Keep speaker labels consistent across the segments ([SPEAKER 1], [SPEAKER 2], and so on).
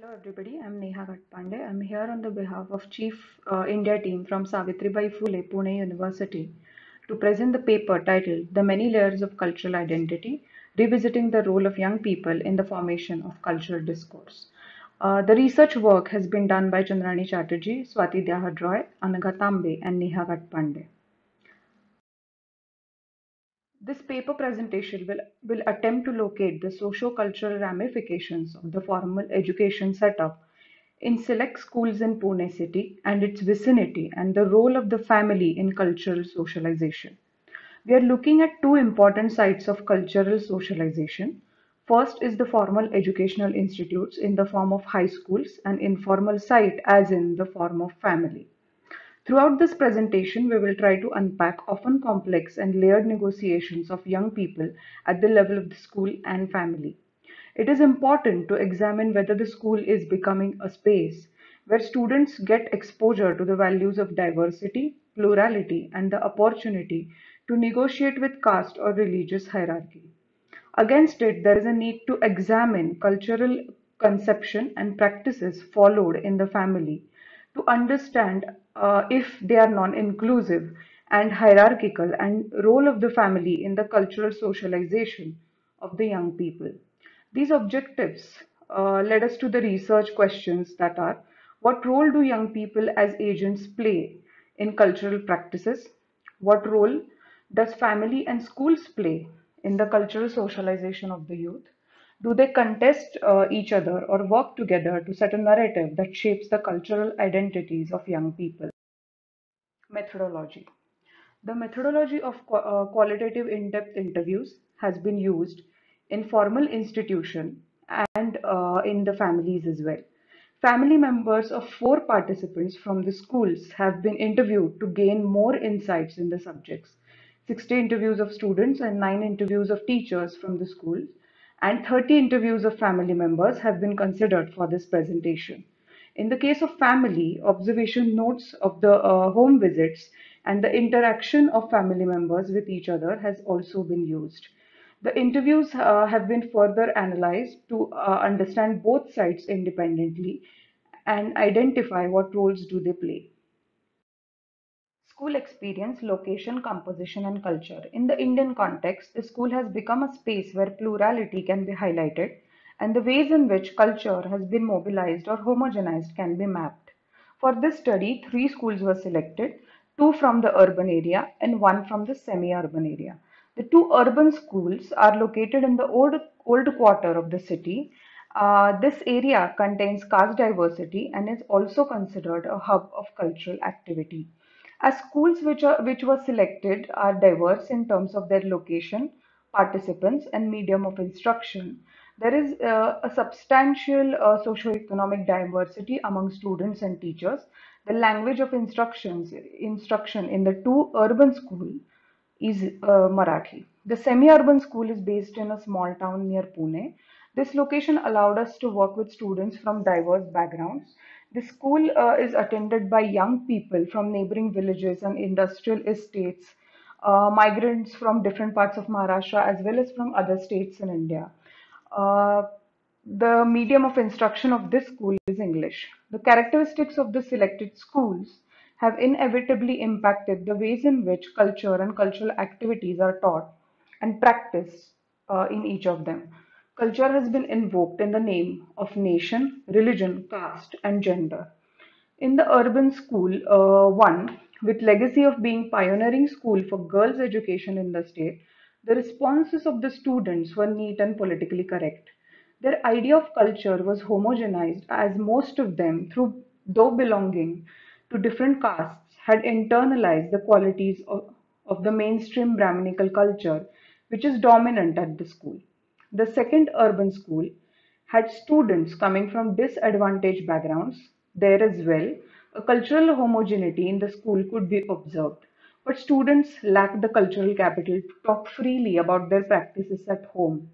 [SPEAKER 1] Hello everybody, I'm Neha Ghatpande. I'm here on the behalf of Chief India team from Savitribai Phule, Pune University to present the paper titled The Many Layers of Cultural Identity, Revisiting the Role of Young People in the Formation of Cultural Discourse. The research work has been done by Chandrani Chatterjee, Swati Dyahadroy, Anagha Tambe and Neha Ghatpande. This paper presentation will attempt to locate the socio-cultural ramifications of the formal education setup in select schools in Pune city and its vicinity and the role of the family in cultural socialization. We are looking at two important sites of cultural socialization. First is the formal educational institutes in the form of high schools and informal site as in the form of family. Throughout this presentation, we will try to unpack often complex and layered negotiations of young people at the level of the school and family. It is important to examine whether the school is becoming a space where students get exposure to the values of diversity, plurality, and the opportunity to negotiate with caste or religious hierarchy. Against it, there is a need to examine cultural conception and practices followed in the family to understand if they are non-inclusive and hierarchical and role of the family in the cultural socialization of the young people. These objectives led us to the research questions that are: what role do young people as agents play in cultural practices? What role does family and schools play in the cultural socialization of the youth? Do they contest each other or work together to set a narrative that shapes the cultural identities of young people? Methodology. The methodology of qualitative in-depth interviews has been used in formal institution and in the families as well. Family members of four participants from the schools have been interviewed to gain more insights in the subjects. 60 interviews of students and 9 interviews of teachers from the schools and 30 interviews of family members have been considered for this presentation. In the case of family, observation notes of the home visits and the interaction of family members with each other has also been used. The interviews have been further analyzed to understand both sides independently and identify what roles do they play. School experience, location, composition, and culture. In the Indian context, the school has become a space where plurality can be highlighted and the ways in which culture has been mobilized or homogenized can be mapped. For this study, three schools were selected, two from the urban area and one from the semi-urban area. The two urban schools are located in the old quarter of the city. This area contains caste diversity and is also considered a hub of cultural activity. As schools which were selected are diverse in terms of their location, participants, and medium of instruction, there is a substantial socio-economic diversity among students and teachers. The language of instruction in the two urban schools is Marathi. The semi-urban school is based in a small town near Pune. This location allowed us to work with students from diverse backgrounds. The school is attended by young people from neighboring villages and industrial estates, migrants from different parts of Maharashtra as well as from other states in India. Uh, the medium of instruction of this school is English. The characteristics of the selected schools have inevitably impacted the ways in which culture and cultural activities are taught and practiced in each of them. Culture has been invoked in the name of nation, religion, caste, and gender. In the urban school, one with legacy of being pioneering school for girls' education in the state, the responses of the students were neat and politically correct. Their idea of culture was homogenized as most of them, though belonging to different castes, had internalized the qualities of the mainstream Brahminical culture, which is dominant at the school. The second urban school had students coming from disadvantaged backgrounds. There as well, a cultural homogeneity in the school could be observed, but students lacked the cultural capital to talk freely about their practices at home.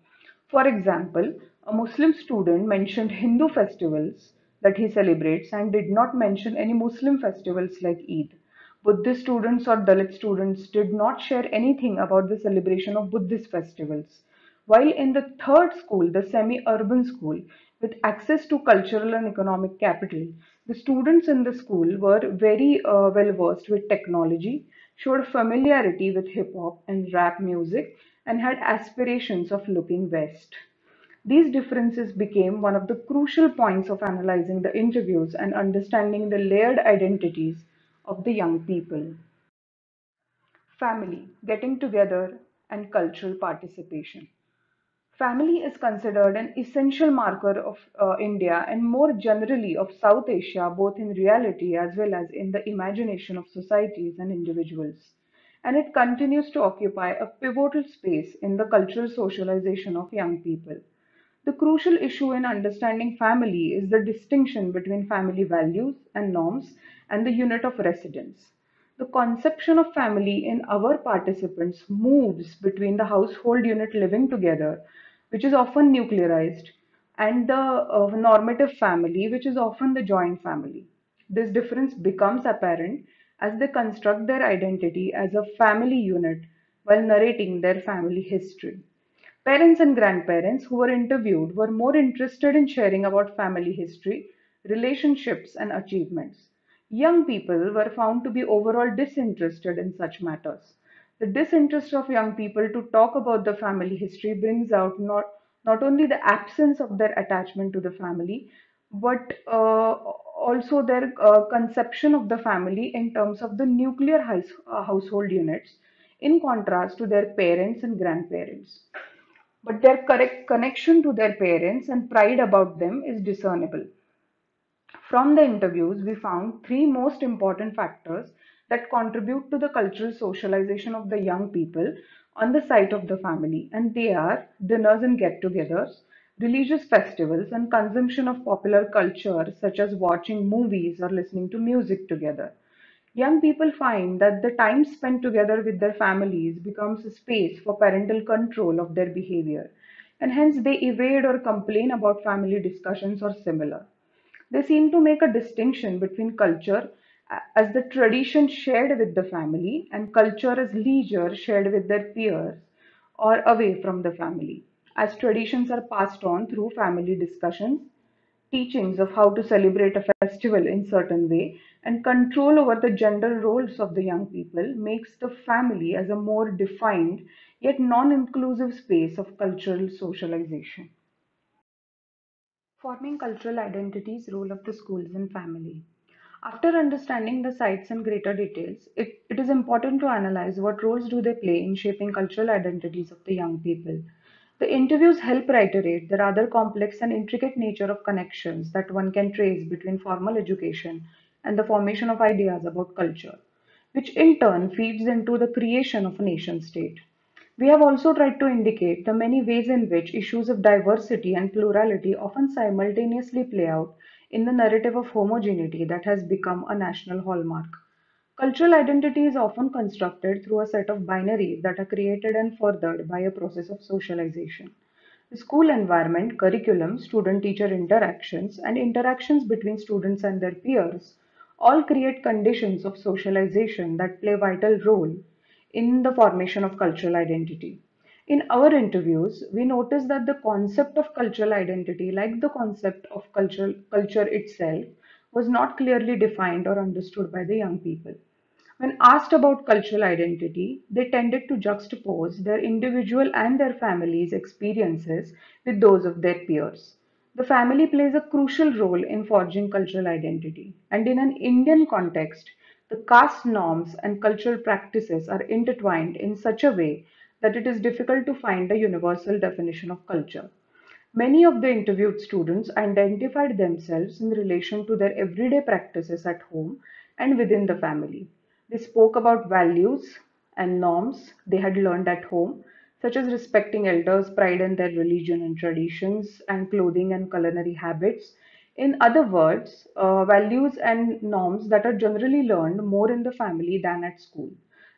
[SPEAKER 1] For example, a Muslim student mentioned Hindu festivals that he celebrates and did not mention any Muslim festivals like Eid. Buddhist students or Dalit students did not share anything about the celebration of Buddhist festivals. While in the third school, the semi urban school, With access to cultural and economic capital, the students in the school were very well versed with technology, showed familiarity with hip hop and rap music, and had aspirations of looking West. These differences became one of the crucial points of analyzing the interviews and understanding the layered identities of the young people. Family, getting together, and cultural participation. Family is considered an essential marker of India and more generally of South Asia, both in reality as well as in the imagination of societies and individuals. And it continues to occupy a pivotal space in the cultural socialization of young people. The crucial issue in understanding family is the distinction between family values and norms and the unit of residence. The conception of family in our participants moves between the household unit living together, which is often nuclearized, and the normative family, which is often the joint family. This difference becomes apparent as they construct their identity as a family unit while narrating their family history. Parents and grandparents who were interviewed were more interested in sharing about family history, relationships, and achievements. Young people were found to be overall disinterested in such matters. The disinterest of young people to talk about the family history brings out not only the absence of their attachment to the family, but also their conception of the family in terms of the nuclear household units, in contrast to their parents and grandparents, but their correct connection to their parents and pride about them is discernible. From the interviews, we found three most important factors that contribute to the cultural socialization of the young people on the site of the family, and they are dinners and get togethers, religious festivals, and consumption of popular culture, such as watching movies or listening to music together. Young people find that the time spent together with their families becomes a space for parental control of their behavior, and hence they evade or complain about family discussions or similar. They seem to make a distinction between culture as the tradition shared with the family and culture as leisure shared with their peers or away from the family. As traditions are passed on through family discussions, teachings of how to celebrate a festival in certain way, and control over the gender roles of the young people makes the family as a more defined yet non-inclusive space of cultural socialization. Forming cultural identities, role of the schools and family. After understanding the sites in greater details, it is important to analyze what roles do they play in shaping cultural identities of the young people. The interviews help reiterate the rather complex and intricate nature of connections that one can trace between formal education and the formation of ideas about culture, which in turn feeds into the creation of a nation state. We have also tried to indicate the many ways in which issues of diversity and plurality often simultaneously play out in the narrative of homogeneity that has become a national hallmark. Cultural identity is often constructed through a set of binaries that are created and furthered by a process of socialization. The school environment, curriculum, student teacher interactions, and interactions between students and their peers all create conditions of socialization that play a vital role in the formation of cultural identity. In our interviews, we noticed that the concept of cultural identity, like the concept of culture itself, was not clearly defined or understood by the young people. When asked about cultural identity, they tended to juxtapose their individual and their family's experiences with those of their peers. The family plays a crucial role in forging cultural identity, and in an Indian context, the caste norms and cultural practices are intertwined in such a way that it is difficult to find a universal definition of culture. Many of the interviewed students identified themselves in relation to their everyday practices at home and within the family. They spoke about values and norms they had learned at home, such as respecting elders, pride in their religion and traditions, and clothing and culinary habits. In other words, values and norms that are generally learned more in the family than at school.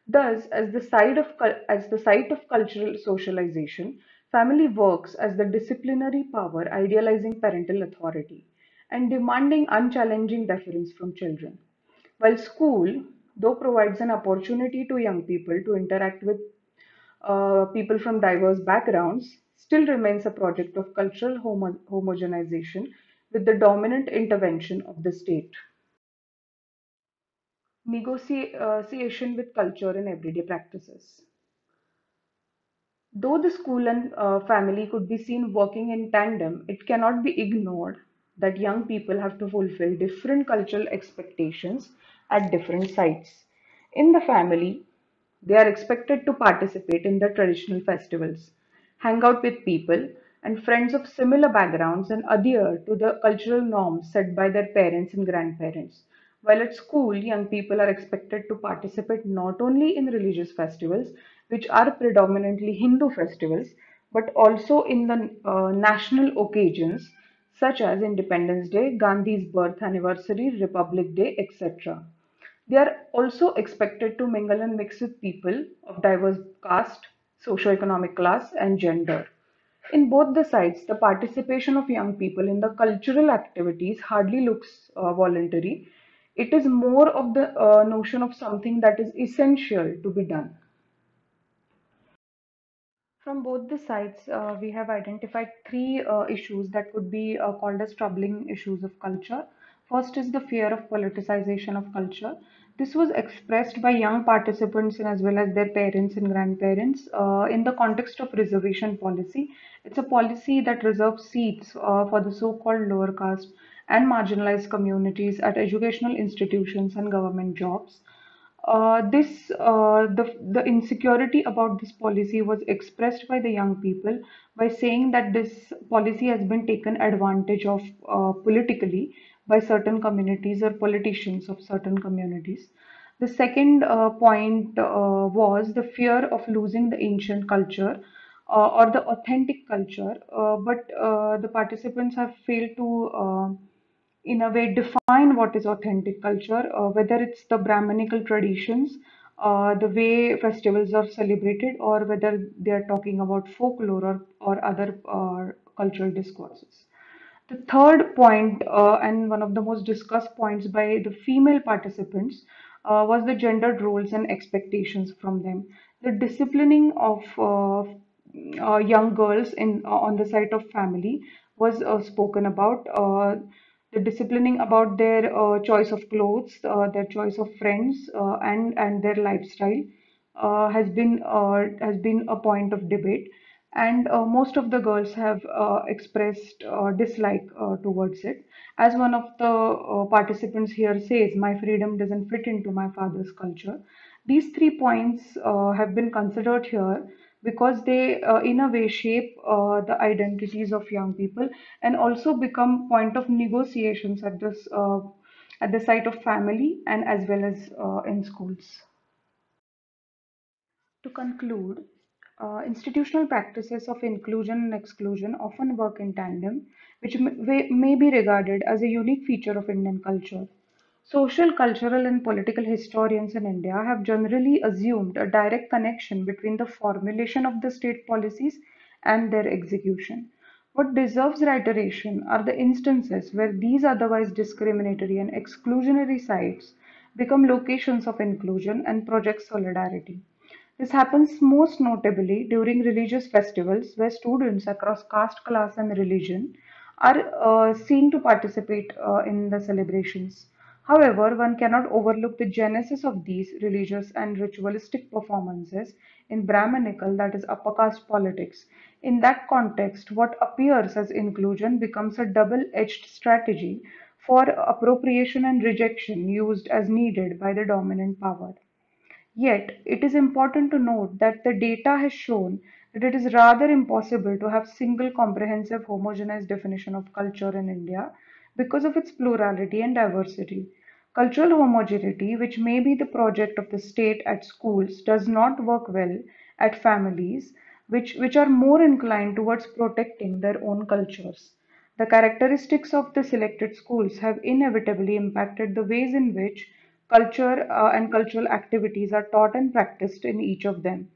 [SPEAKER 1] Thus, as the site of cultural socialization, family works as the disciplinary power idealizing parental authority and demanding unchallenging deference from children. While school, though provides an opportunity to young people to interact with people from diverse backgrounds, still remains a project of cultural homogenization with the dominant intervention of the state. Negotiation with culture in everyday practices. Though the school and family could be seen working in tandem, it cannot be ignored that young people have to fulfill different cultural expectations at different sites. In the family, they are expected to participate in the traditional festivals, hang out with people and friends of similar backgrounds, and adhere to the cultural norms set by their parents and grandparents. While at school, young people are expected to participate not only in religious festivals, which are predominantly Hindu festivals, but also in the national occasions such as Independence Day, Gandhi's birth anniversary, Republic Day, etc. They are also expected to mingle and mix with people of diverse caste, socio-economic class, and gender. In both the sides, the participation of young people in the cultural activities hardly looks voluntary. It is more of the notion of something that is essential to be done. From both the sides, we have identified three issues that could be called as troubling issues of culture. First is the fear of politicization of culture. This was expressed by young participants and as well as their parents and grandparents in the context of reservation policy. It's a policy that reserves seats for the so-called lower caste and marginalized communities at educational institutions and government jobs. The insecurity about this policy was expressed by the young people by saying that this policy has been taken advantage of politically by certain communities or politicians of certain communities. The second point was the fear of losing the ancient culture or the authentic culture, but the participants have failed to in a way define what is authentic culture, whether it's the Brahminical traditions, the way festivals are celebrated, or whether they are talking about folklore or other cultural discourses. The third point, and one of the most discussed points by the female participants, was the gendered roles and expectations from them. The disciplining of young girls on the side of family was spoken about. The disciplining about their choice of clothes, their choice of friends, and their lifestyle has been a point of debate, and most of the girls have expressed dislike towards it. As one of the participants here says, my freedom doesn't fit into my father's culture. These 3 points have been considered here because they, in a way, shape the identities of young people and also become point of negotiations at the site of family and as well as in schools. To conclude, institutional practices of inclusion and exclusion often work in tandem, which may be regarded as a unique feature of Indian culture. Social, cultural, and political historians in India have generally assumed a direct connection between the formulation of the state policies and their execution. What deserves reiteration are the instances where these otherwise discriminatory and exclusionary sites become locations of inclusion and project solidarity. This happens most notably during religious festivals where students across caste, class, and religion are seen to participate in the celebrations. However, one cannot overlook the genesis of these religious and ritualistic performances in Brahminical, that is, upper caste politics. In that context, what appears as inclusion becomes a double edged strategy for appropriation and rejection used as needed by the dominant power. Yet, it is important to note that the data has shown that it is rather impossible to have single comprehensive homogeneous definition of culture in India because of its plurality and diversity. Cultural homogeneity, which may be the project of the state at schools, does not work well at families which are more inclined towards protecting their own cultures. The characteristics of the selected schools have inevitably impacted the ways in which culture and cultural activities are taught and practiced in each of them.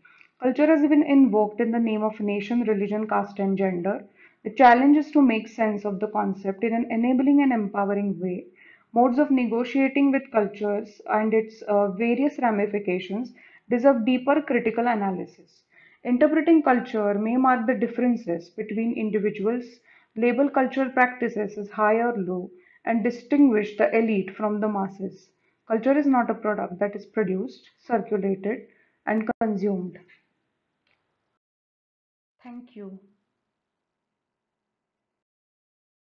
[SPEAKER 1] Culture has been invoked in the name of nation, religion, caste, and gender. The challenge is to make sense of the concept in an enabling and empowering way. Modes of negotiating with cultures and its various ramifications deserve deeper critical analysis. Interpreting culture may mark the differences between individuals, label cultural practices as high or low, and distinguish the elite from the masses. Culture is not a product that is produced, circulated, and consumed. Thank you.